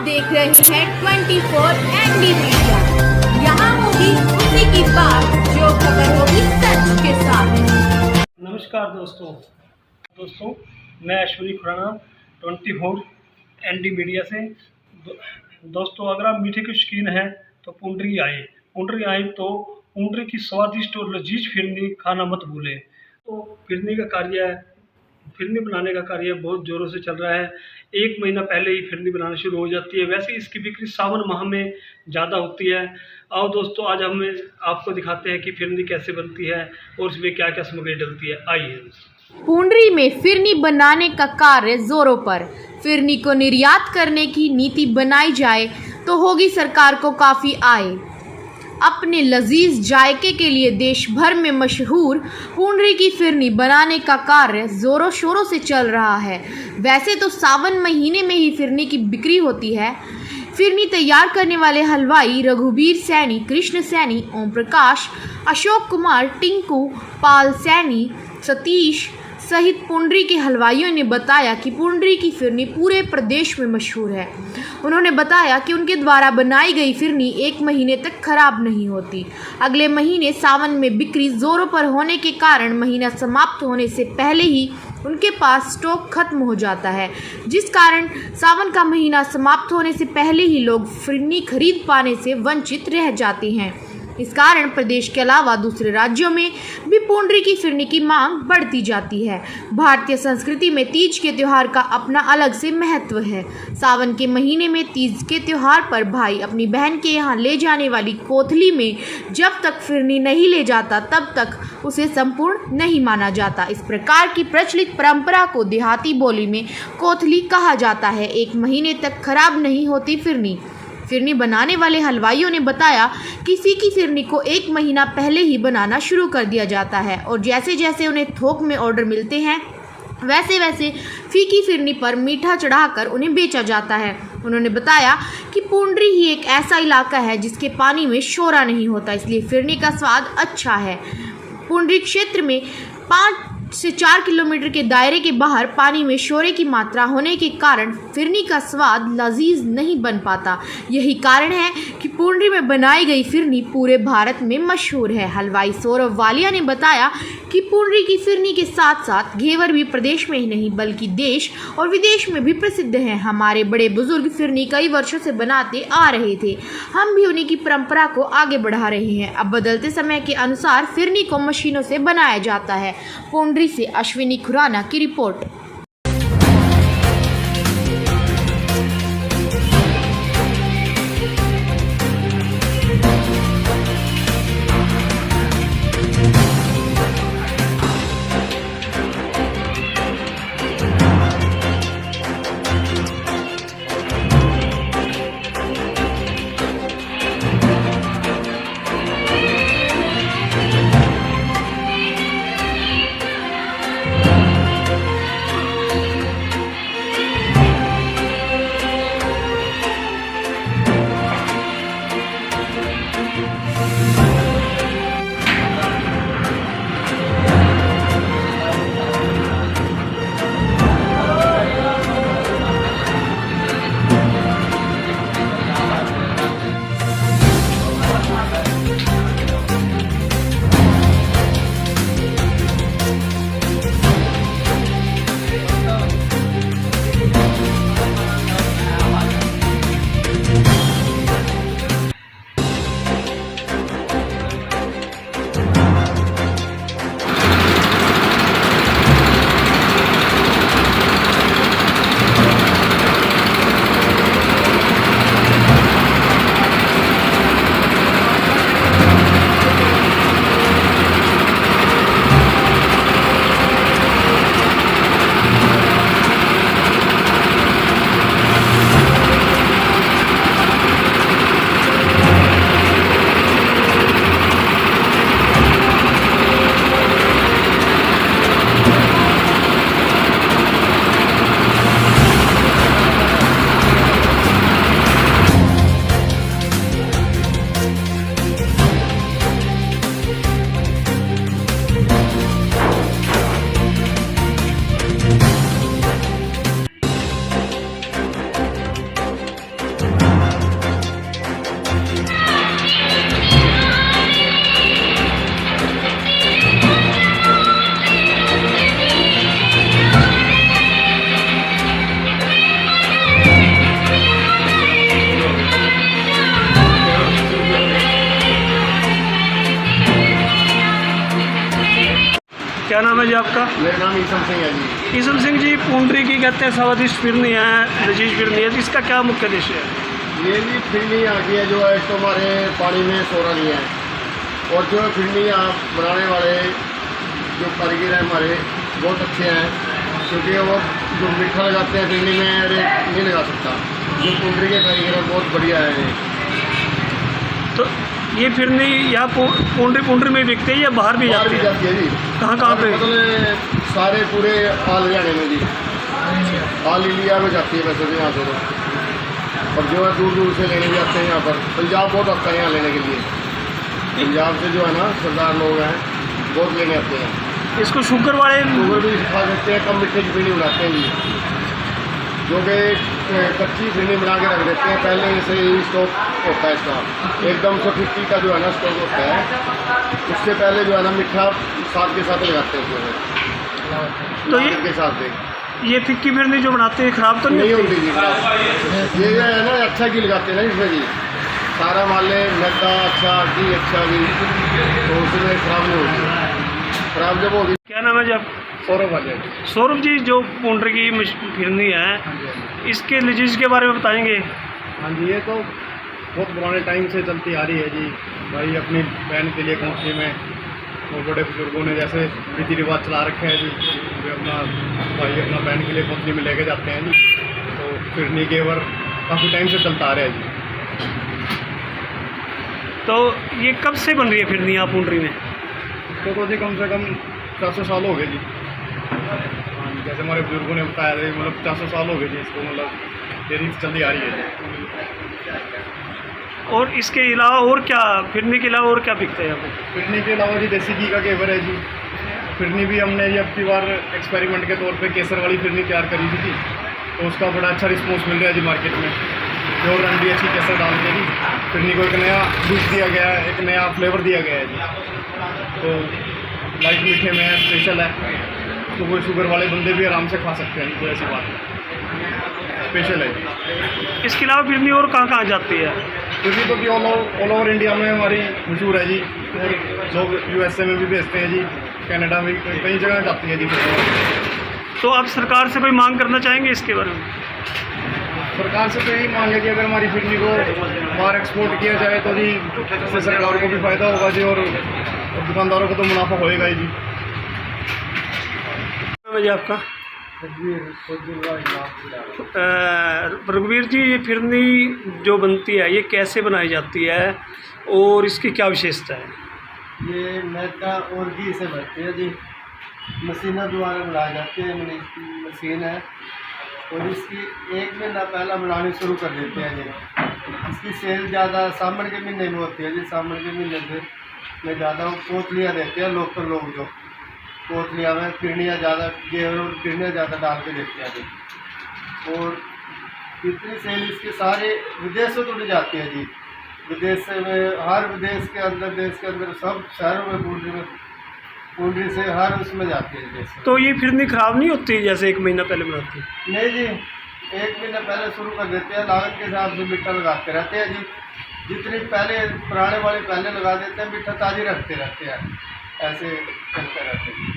देख रहे हैं 24 एनडी मीडिया। यहाँ होगी उसी की बात जो खबर होगी सच के साथ। नमस्कार दोस्तों मैं अश्विनी खुराना 24 एनडी मीडिया से। दोस्तों अगर आप मीठे के शौकीन हैं तो पुंडरी आए तो पुंडरी की स्वादिष्ट और लजीज फिरनी खाना मत भूलें। तो फिरनी बनाने का कार्य बहुत ज़ोरों से चल रहा है। 1 महीना पहले ही फिरनी बनाना शुरू हो जाती है। वैसे इसकी बिक्री सावन माह में ज़्यादा होती है। आओ दोस्तों, आज हम आपको दिखाते हैं कि फिरनी कैसे बनती है और इसमें क्या क्या सामग्री डलती है। आइए। पुंडरी में फिरनी बनाने का कार्य जोरों पर। फिरनी को निर्यात करने की नीति बनाई जाए तो होगी सरकार को काफ़ी आय। अपने लजीज जायके के लिए देश भर में मशहूर पुंडरी की फिरनी बनाने का कार्य जोरों शोरों से चल रहा है। वैसे तो सावन महीने में ही फिरनी की बिक्री होती है। फिरनी तैयार करने वाले हलवाई रघुबीर सैनी, कृष्ण सैनी, ओम प्रकाश, अशोक कुमार, टिंकू, पाल सैनी, सतीश सहित पुंडरी के हलवाइयों ने बताया कि पुंडरी की फिरनी पूरे प्रदेश में मशहूर है। उन्होंने बताया कि उनके द्वारा बनाई गई फिरनी 1 महीने तक खराब नहीं होती। अगले महीने सावन में बिक्री जोरों पर होने के कारण महीना समाप्त होने से पहले ही उनके पास स्टॉक खत्म हो जाता है, जिस कारण सावन का महीना समाप्त होने से पहले ही लोग फिरनी खरीद पाने से वंचित रह जाते हैं। इस कारण प्रदेश के अलावा दूसरे राज्यों में भी पुंडरी की फिरनी की मांग बढ़ती जाती है। भारतीय संस्कृति में तीज के त्यौहार का अपना अलग से महत्व है। सावन के महीने में तीज के त्यौहार पर भाई अपनी बहन के यहाँ ले जाने वाली कोथली में जब तक फिरनी नहीं ले जाता तब तक उसे संपूर्ण नहीं माना जाता। इस प्रकार की प्रचलित परंपरा को देहाती बोली में कोथली कहा जाता है। 1 महीने तक खराब नहीं होती फिरनी बनाने वाले हलवाइयों ने बताया कि फीकी फिरनी को 1 महीना पहले ही बनाना शुरू कर दिया जाता है और जैसे जैसे उन्हें थोक में ऑर्डर मिलते हैं वैसे वैसे फीकी फिरनी पर मीठा चढ़ाकर उन्हें बेचा जाता है। उन्होंने बताया कि पुंडरी ही एक ऐसा इलाका है जिसके पानी में शोरा नहीं होता, इसलिए फिरनी का स्वाद अच्छा है। पुंडरी क्षेत्र में 5 से 4 किलोमीटर के दायरे के बाहर पानी में शोरे की मात्रा होने के कारण फिरनी का स्वाद लजीज नहीं बन पाता। यही कारण है कि पुंडरी में बनाई गई फिरनी पूरे भारत में मशहूर है। हलवाई सौरभ वालिया ने बताया कि पुंडरी की फिरनी के साथ साथ घेवर भी प्रदेश में ही नहीं बल्कि देश और विदेश में भी प्रसिद्ध है। हमारे बड़े बुजुर्ग फिरनी कई वर्षों से बनाते आ रहे थे, हम भी उन्हीं की परंपरा को आगे बढ़ा रहे हैं। अब बदलते समय के अनुसार फिरनी को मशीनों से बनाया जाता है। पुंडरी से अश्विनी खुराना की रिपोर्ट। क्या नाम है जी आपका? मेरा नाम ईसम सिंह है जी। ईसम सिंह जी, पूंडरी की कहते हैं स्वादिष्ट फिरनी है, लजीज फिरनी है, इसका क्या मुख्य उद्देश्य है? ये भी फिरनी आ गई है जो है तो हमारे पानी में सो रही है, और जो फिरनी बनाने वाले जो कारीगर हैं हमारे बहुत अच्छे हैं, क्योंकि वो जो मीठा लगाते हैं फिरनी में अरे नहीं लगा सकता। जो पूंडरी के कारीगर हैं बहुत बढ़िया है ये। तो ये फिरनी यहाँ पूंडरी में बिकती है या बाहर भी बाहर जाती भी है? जाती है जी। कहाँ पे? मतलब सारे पूरे ऑल हरियाणा में जी, ऑल इंडिया में जाती है वैसे तो यहाँ से तो। और जो है दूर दूर से लेने भी आते हैं यहाँ पर। पंजाब बहुत आता है यहाँ लेने के लिए, पंजाब से जो है ना सरदार लोग हैं बहुत लेने आते हैं। इसको शुगर वाले शुगर भी खा सकते हैं, कम मिठे की फिरनी बनाते हैं जी, जो कि कच्ची फिरनी बना के रख देते हैं, पहले से ही स्टॉक होता है इसका, एकदम 150 का जो है ना स्टॉक होता है, उससे पहले जो है ना मीठा साथ के साथ लगाते हैं उसमें, तो के साथ ये फिक्की फिरनी जो बनाते हैं खराब तो नहीं होती जी। ये जो है ना अच्छा घी लगाते हैं ना इसमें जी, सारा मान लें मैदा अच्छा घी अच्छा घी, तो उसमें खराब नहीं होती। खराब जब होगी। क्या नाम है जी आप? सौरभ वाले। सौरभ जी, जो पूंडरी की फिरनी है, इसके लजीज के बारे में बताएंगे? हाँ जी, ये तो बहुत पुराने टाइम से चलती आ रही है जी। भाई अपनी बहन के लिए कौंसी में और बड़े बुजुर्गों ने जैसे रीति रिवाज चला रखे हैं जी, वे अपना भाई अपना बहन के लिए कौंसी में लेके जाते हैं जी, तो फिरनी के वर काफ़ी टाइम से चलता आ रहा है जी। तो ये कब से बन रही है फिरनी यहाँ पूंडरी में? तो जी कम से कम 400 साल हो गए जी। हाँ, जैसे हमारे बुजुर्गों ने बताया था, मतलब 400 साल हो गए जी इसको, मतलब ये रीत चलती आ रही है जी। और इसके अलावा और क्या, फिरनी के अलावा और क्या बिकता है यहाँ पे? फिरनी के अलावा जी देसी घी का घेवर है जी। फिरनी भी हमने ये अब की बार एक्सपेरिमेंट के तौर पे केसर वाली फिरनी तैयार करी थी जी, तो उसका बड़ा अच्छा रिस्पॉन्स मिल रहा है जी मार्केट में। प्योर रंडी अच्छी केसर डाल के जी फिरनी को एक नया लुक दिया गया है, एक नया फ्लेवर दिया गया है जी। तो लाइट मीठे में है, स्पेशल है, तो कोई शुगर वाले बंदे भी आराम से खा सकते हैं, कोई ऐसी बात नहीं, स्पेशल है जी। इसके अलावा फिरनी और कहाँ जाती है? फिरनी तो भी ऑल ओवर इंडिया में हमारी मशहूर है जी, और लोग USA में भी भेजते हैं जी, कनाडा में कई जगह जाती है जी फिरनी। तो आप सरकार से कोई मांग करना चाहेंगे इसके बारे में? सरकार से तो यही मांग है कि अगर हमारी फिरनी को बाहर एक्सपोर्ट किया जाए तो जी इससे सरकार को भी फ़ायदा होगा जी, और दुकानदारों को तो मुनाफा होएगा ही जी। जी आपका? रघुवीर जी, ये फिरनी जो बनती है ये कैसे बनाई जाती है और इसकी क्या विशेषता है? ये मैदा और घी से बनती है जी, मशीनों द्वारा बनाई जाती है, मशीन है, और इसकी 1 महीना पहला बनानी शुरू कर देते हैं जी। इसकी सेल ज़्यादा सावन के महीने में होती है जी, सावन के महीने में ज़्यादा वो पोतलियाँ देते हैं लोकल लोग, जो पोतलियाँ में फिरनियाँ ज़्यादा घेवर और फिरनियाँ ज़्यादा डाल के देते हैं जी। और इतनी सेल इसके सारे विदेशों तो नहीं जाती है जी, विदेश में हर विदेश के अंदर, देश के अंदर सब शहरों में पूंडरी से हर उसमें जाती है देश। तो ये फिरनी ख़राब नहीं होती जैसे 1 महीना पहले बनाती है? नहीं जी, 1 महीना पहले शुरू कर देते हैं, लागत के हिसाब से मीठा लगाते रहते हैं जी, जितनी पहले पुराने वाले पहले लगा देते हैं, मीठा ताज़ी रखते रहते हैं, ऐसे चलते रहते हैं।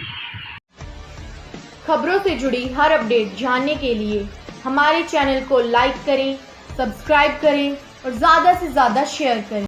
खबरों से जुड़ी हर अपडेट जानने के लिए हमारे चैनल को लाइक करें, सब्सक्राइब करें और ज़्यादा से ज़्यादा शेयर करें।